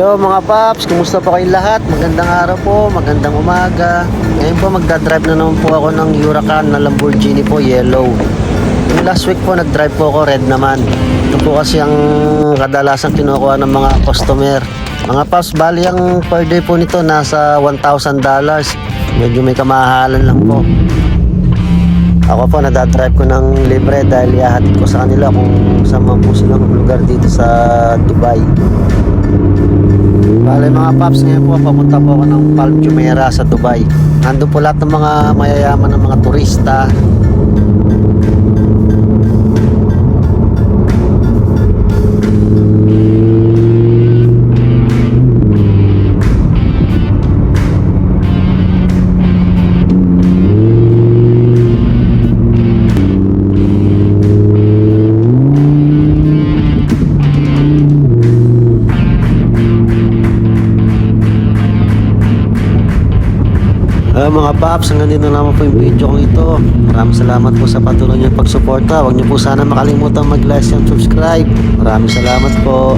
Hello mga paps, kumusta po kayong lahat? Magandang araw po, magandang umaga. Ngayon po magdadrive na naman po ako ng Huracan na Lamborghini po, yellow. Yung last week po nagdrive po ako, red naman. Ito po kasi ang kadalasan kinukuha ng mga customer. Mga paps, bali ang per day po nito nasa $1,000. Medyo may kamahalan lang po. Ako po nadadrive ko ng libre dahil ihahatid ko sa kanila kung saan man po silang lugar dito sa Dubai. Bale mga paps, ngayon po papunta po ako ng Palm Jumeirah sa Dubai. Nandun po lahat ng mga mayayaman ng mga turista. Mga paps, hanggang dito naman po yung video kong ito. Maraming salamat po sa patuloy niyong pagsuporta. Huwag niyo po sana makalimutan mag-like and subscribe. Maraming salamat po.